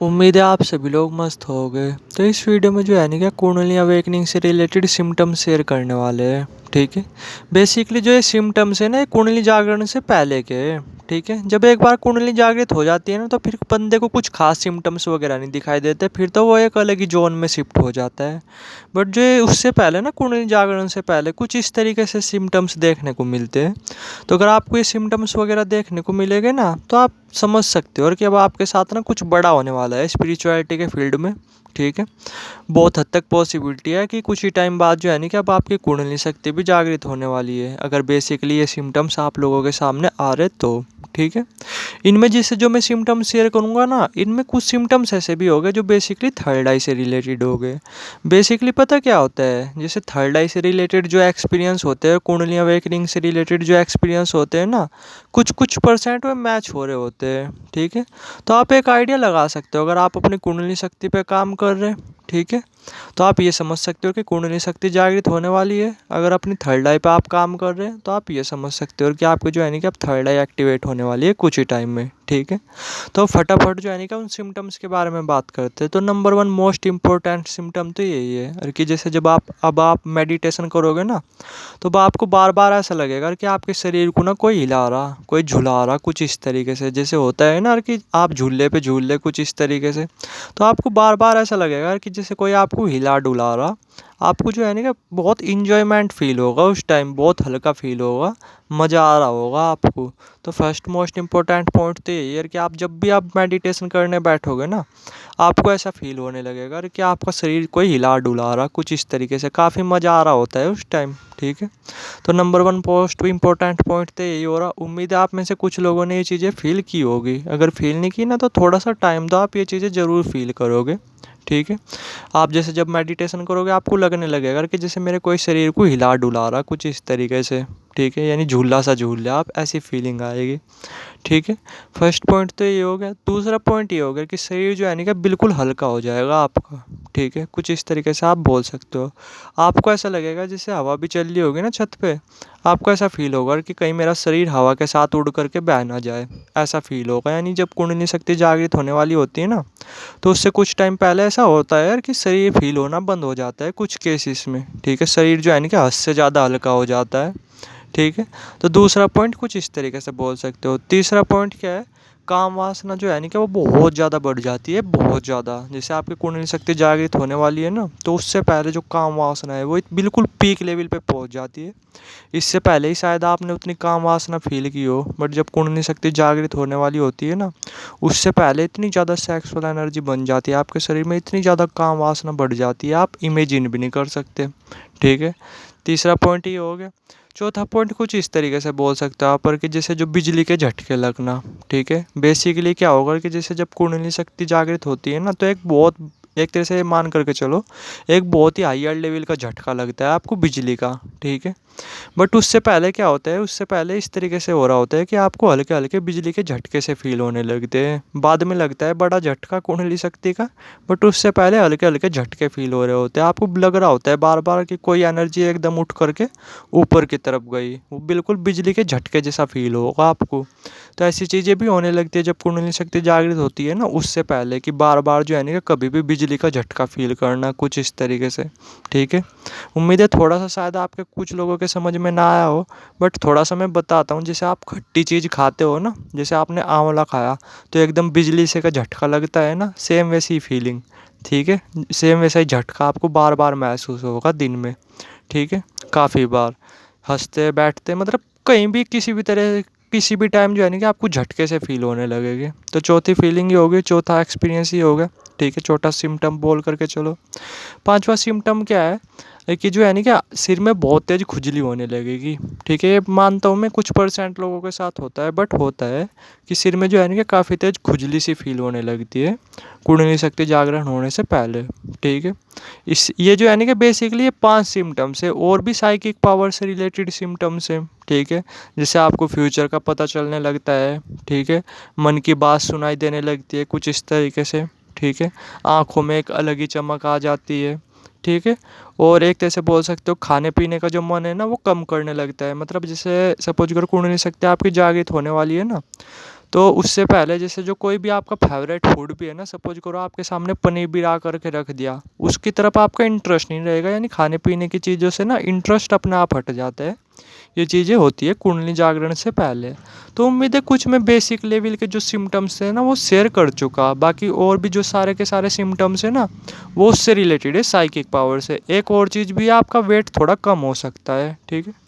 उम्मीद है आप सभी लोग मस्त होंगे। तो इस वीडियो में जो है ना क्या कुंडलिनी अवेकनिंग से रिलेटेड सिम्टम्स शेयर करने वाले हैं। ठीक है। बेसिकली जो ये सिम्टम्स है ना, ये कुंडली जागरण से पहले के हैं। ठीक है। जब एक बार कुंडली जागृत हो जाती है ना, तो फिर बंदे को कुछ खास सिम्टम्स वगैरह नहीं दिखाई देते, फिर तो वो एक अलग ही जोन में शिफ्ट हो जाता है। बट जो ये उससे पहले ना, कुंडली जागरण से पहले कुछ इस तरीके से सिम्टम्स देखने को मिलते हैं। तो अगर आपको ये सिम्टम्स वगैरह देखने को मिलेंगे ना, तो आप समझ सकते हो और कि अब आपके साथ ना कुछ बड़ा होने वाला है स्पिरिचुअलिटी के फील्ड में। ठीक है। बहुत हद तक पॉसिबिलिटी है कि कुछ ही टाइम बाद जो है ना कि अब आपकी कुंडली शक्ति भी जागृत होने वाली है, अगर बेसिकली ये सिम्टम्स आप लोगों के सामने आ रहे तो। ठीक है। इनमें जैसे जो मैं सिम्टम्स शेयर करूंगा ना, इनमें कुछ सिम्टम्स ऐसे भी हो गए जो बेसिकली थर्ड आई से रिलेटेड हो गए। बेसिकली पता क्या होता है, जैसे थर्ड आई से रिलेटेड जो एक्सपीरियंस होते हैं, कुंडली अवेकनिंग से रिलेटेड जो एक्सपीरियंस होते हैं ना, कुछ कुछ परसेंट में मैच हो रहे होते हैं। ठीक है। तो आप एक आइडिया लगा सकते हो, अगर आप अपनी कुंडली शक्ति पे काम कर रहे हैं, ठीक है, तो आप ये समझ सकते हो कि कुंडली शक्ति जागृत होने वाली है। अगर अपनी थर्ड आई पे आप काम कर रहे हैं, तो आप ये समझ सकते हो कि आपको जो है नहीं कि अब थर्ड आई एक्टिवेट होने वाली है कुछ ही टाइम में। ठीक है। तो फटाफट जो है नहीं कि उन सिम्टम्स के बारे में बात करते हैं। तो number one most important symptom तो यही है, और कि जैसे जब आप मेडिटेशन करोगे ना, तो आपको बार बार ऐसा लगेगा कि आपके शरीर को ना कोई हिला रहा, कोई झुला रहा, कुछ इस तरीके से जैसे होता है ना कि आप झूले पे झूल रहे, कुछ इस तरीके से। तो आपको बार बार ऐसा लगेगा कि जैसे कोई आपको हिला डुला रहा। आपको जो है ना कि बहुत इंजॉयमेंट फील होगा उस टाइम, बहुत हल्का फील होगा, मज़ा आ रहा होगा आपको। तो फर्स्ट मोस्ट इंपॉर्टेंट पॉइंट तो यही है कि आप जब भी आप मेडिटेशन करने बैठोगे ना, आपको ऐसा फील होने लगेगा कि आपका शरीर कोई हिला डुला रहा, कुछ इस तरीके से, काफ़ी मज़ा आ रहा होता है उस टाइम। ठीक है। तो number one post important point तो यही हो रहा। उम्मीद है आप में से कुछ लोगों ने ये चीज़ें फील की होगी, अगर फील नहीं की ना, तो थोड़ा सा टाइम दो, आप ये चीज़ें ज़रूर फील करोगे। ठीक है। आप जैसे जब मेडिटेशन करोगे, आपको लगने लगेगा कि जैसे मेरे कोई शरीर को हिला डुला रहा, कुछ इस तरीके से। ठीक है। यानी झूला सा झूल रहा, आप ऐसी फीलिंग आएगी। ठीक है। फर्स्ट पॉइंट तो ये हो गया। दूसरा पॉइंट ये हो गया कि शरीर जो है ना कि बिल्कुल हल्का हो जाएगा आपका। ठीक है। कुछ इस तरीके से आप बोल सकते हो। आपको ऐसा लगेगा जैसे हवा भी चल रही होगी ना छत पे, आपको ऐसा फील होगा कि कहीं मेरा शरीर हवा के साथ उड़ करके बह ना जाए, ऐसा फील होगा। यानी जब कुंडली शक्ति जागृत होने वाली होती है ना, तो उससे कुछ टाइम पहले ऐसा होता है यार कि शरीर फील होना बंद हो जाता है कुछ केसेस में। ठीक है। शरीर जो है ना कि हद से ज़्यादा हल्का हो जाता है। ठीक है। तो दूसरा पॉइंट कुछ इस तरीके से बोल सकते हो। तीसरा पॉइंट क्या है, काम वासना जो है ना कि वो बहुत ज़्यादा बढ़ जाती है, बहुत ज़्यादा। जैसे आपकी कुंडली शक्ति जागृत होने वाली है ना, तो उससे पहले जो काम वासना है वो बिल्कुल पीक लेवल पे पहुंच जाती है। इससे पहले ही शायद आपने उतनी काम वासना फील की हो, बट जब कुंडली शक्ति जागृत होने वाली होती है ना, उससे पहले इतनी ज़्यादा सेक्सुअल एनर्जी बन जाती है आपके शरीर में, इतनी ज़्यादा काम वासना बढ़ जाती है, आप इमेजिन भी नहीं कर सकते। ठीक है। तीसरा पॉइंट ये हो गया। चौथा पॉइंट कुछ इस तरीके से बोल सकते हो आप, पर कि जैसे जो बिजली के झटके लगना। ठीक है। बेसिकली क्या होगा कि जैसे जब कुंडली शक्ति जागृत होती है ना, तो एक तरह से मान करके चलो, एक बहुत ही हायर लेवल का झटका लगता है आपको बिजली का। ठीक है। बट उससे पहले क्या होता है, उससे पहले इस तरीके से हो रहा होता है कि आपको हल्के हल्के बिजली के झटके से फील होने लगते हैं। बाद में लगता है बड़ा झटका कुंडली शक्ति का, बट उससे पहले हल्के हल्के झटके फील हो रहे होते हैं। आपको लग रहा होता है बार बार कि कोई एनर्जी एकदम उठ करके ऊपर की तरफ गई, वो बिल्कुल बिजली के झटके जैसा फील होगा आपको। तो ऐसी चीज़ें भी होने लगती है जब कुंडली शक्ति जागृत होती है ना, उससे पहले कि बार बार जो है ना कि कभी भी बिजली का झटका फील करना, कुछ इस तरीके से। ठीक है। उम्मीद है थोड़ा सा शायद आपके कुछ लोगों के समझ में ना आया हो, बट थोड़ा सा मैं बताता हूँ। जैसे आप खट्टी चीज़ खाते हो ना, जैसे आपने आंवला खाया, तो एकदम बिजली से का झटका लगता है ना, सेम वैसी ही फीलिंग। ठीक है। सेम वैसा ही झटका आपको बार बार महसूस होगा दिन में। ठीक है। काफ़ी बार हंसते बैठते, मतलब कहीं भी किसी भी तरह किसी भी टाइम जो है ना कि आपको झटके से फील होने लगेगी। तो चौथी फीलिंग ये होगी, चौथा एक्सपीरियंस ये होगा। ठीक है। चौथा सिम्टम बोल करके चलो। पांचवा सिम्टम क्या है कि जो है ना क्या सिर में बहुत तेज खुजली होने लगेगी। ठीक है। ये मानता हूँ मैं कुछ परसेंट लोगों के साथ होता है, बट होता है कि सिर में जो है ना कि काफ़ी तेज खुजली सी फील होने लगती है कुंडली शक्ति जागरण होने से पहले। ठीक है। इस ये जो है ना कि बेसिकली ये 5 सिम्टम्स है, और भी साइकिक पावर से रिलेटेड सिम्टम्स है। ठीक है। जैसे आपको फ्यूचर का पता चलने लगता है। ठीक है। मन की बात सुनाई देने लगती है, कुछ इस तरीके से। ठीक है। आँखों में एक अलग ही चमक आ जाती है। ठीक है। और एक तरह से बोल सकते हो खाने पीने का जो मन है ना, वो कम करने लगता है। मतलब जैसे सपोज अगर कुंडली शक्ति आपकी जागृत होने वाली है ना, तो उससे पहले जैसे जो कोई भी आपका फेवरेट फूड भी है ना, सपोज करो आपके सामने पनीर भी ला करके रख दिया, उसकी तरफ आपका इंटरेस्ट नहीं रहेगा, यानी खाने पीने की चीज़ों से ना इंटरेस्ट अपने आप हट जाता है। ये चीज़ें होती है कुंडली जागरण से पहले। तो उम्मीद है कुछ मैं बेसिक लेवल के जो सिम्टम्स है ना वो शेयर कर चुका, बाकी और भी जो सारे के सारे सिम्टम्स है ना वो उससे रिलेटेड है, साइकिक पावर से। एक और चीज़ भी है, आपका वेट थोड़ा कम हो सकता है, ठीक है।